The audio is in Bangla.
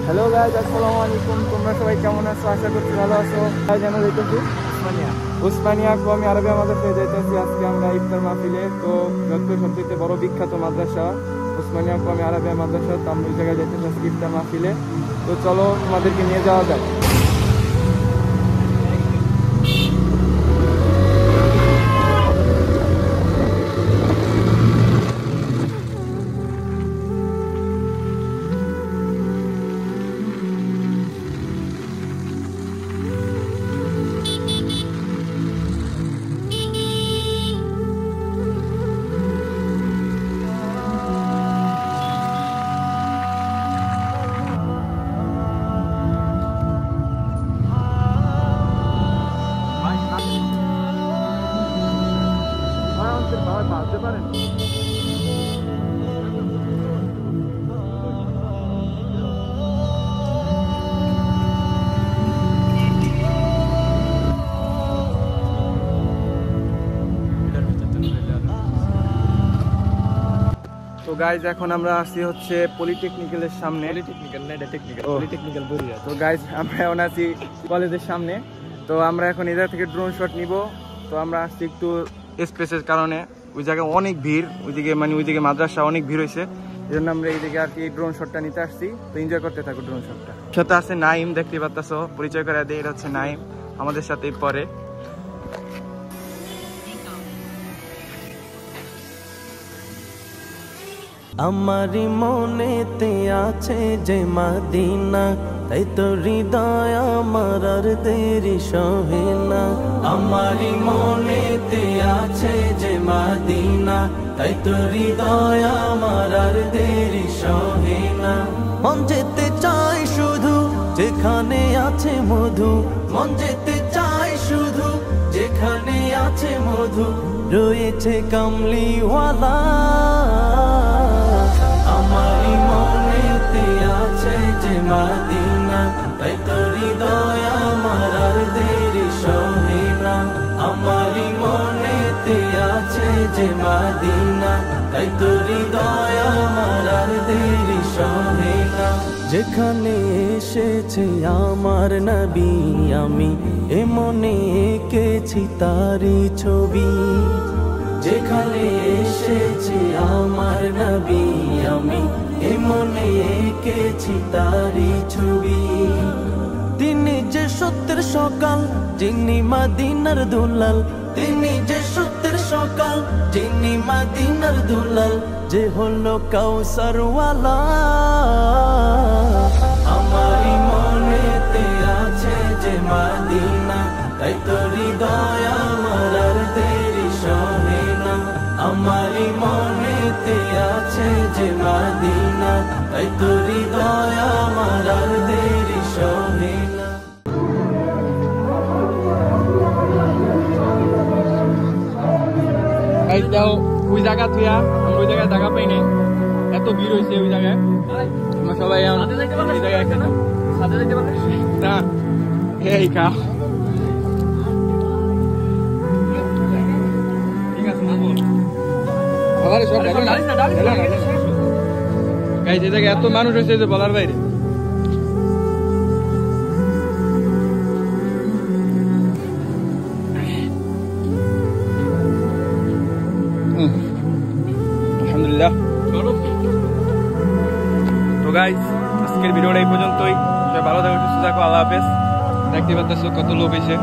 হ্যালো গাইজ, আসসালামু আলাইকুম। তোমরা সবাই কেমন আছো? আশা করছি ভালো আছো। যেন দেখতেছি উসমানিয়া কওমি আরবিয়া মাদ্রাসায় যাইতেছি আজকে আমরা ইফতার মাহফিলে। তো যতটুকু সবচেয়ে বড় বিখ্যাত মাদ্রাসা উসমানিয়া কওমি আরবিয়া মাদ্রাসা, তো আমরা ওই জায়গায় যাইতেছি আজকে ইফতার মাহফিলে। তো চলো তোমাদেরকে নিয়ে যাওয়া যাক। ভাবতে পারেন তো গাইজ এখন আমরা আসছি হচ্ছে পলিটেকনিক্যালের সামনে। তো গাইজ আমরা এখন আছি কলেজের সামনে। তো আমরা এখন এদের থেকে ড্রোন শট নিব। তো আমরা আসছি একটু স্পেসের কারণে, ওই জায়গায় অনেক ভিড়, ওইদিকে মাদ্রাসা অনেক ভিড় হয়েছে, এই জন্য আমরা এইদিকে আর কি ড্রোন শটটা নিতে আসছি। তো এনজয় করতে থাকো ড্রোন শটটা। সাথে আছে নাইম, দেখতে পাচ্ছ, পরিচয় করে দেয়, এটা হচ্ছে নাইম, আমাদের সাথেই পরে। আমারি মনেতে আছে যে মদিনা, তাই তো হৃদয় আমার আর দেরি সহে না। আমারি মনেতে আছে যে মদিনা, তাই তো হৃদয় আমার আর দেরি সহে না। মন যেতে চাই শুধু যেখানে আছে মধু, মন যেতে চাই শুধু যেখানে আছে মধু, রয়েছে কামলিওয়ালা। আমারি মনেতে আছে যে মদিনা, তাই তো হৃদয় আমার আর দেরি সহে না। আমারি মনেতে আছে যে মদিনা, তাই তো হৃদয় আমার আর দেরি সহে না। যেখানে এসেছে আমার নবী, আমি এ মনে এঁকেছি তারি ছবি। যেখানে এসেছে আমার নবী, আমি এ মনে এঁকেছি তারি ছবি। তিনি যে সত্যের সকাল, যিনি মদিনার দুলাল, তিনি যে সত্যের সকাল, যিনি মদিনার দুলাল, যে হলো কাউসারওয়ালা। আমারি মনেতে আছে যে মদিনা, তাই তো হৃদয় আমার আর দেরি সহে না। আমারি মনেতে আছে যে মদিনা, তাই তো হৃদয় আমার আর দেরি সহে না। ওই জায়গা তুই ওই জায়গায় জায়গা পাই নাই, এত ভিড় হয়েছে ওই জায়গায়। আমরা সবাই এই জায়গায় না এই খা যে জায়গায় এত মানুষ হয়েছে যে বলার বাইরে। আলহামদুলিল্লাহ। তো গাইজ আজকের ভিডিওটা এই পর্যন্তই। ভালো থাকো, সুস্থ থাকো, আল্লাহ হাফেজ। দেখতে পাচ্ছ কত লোক হয়েছে।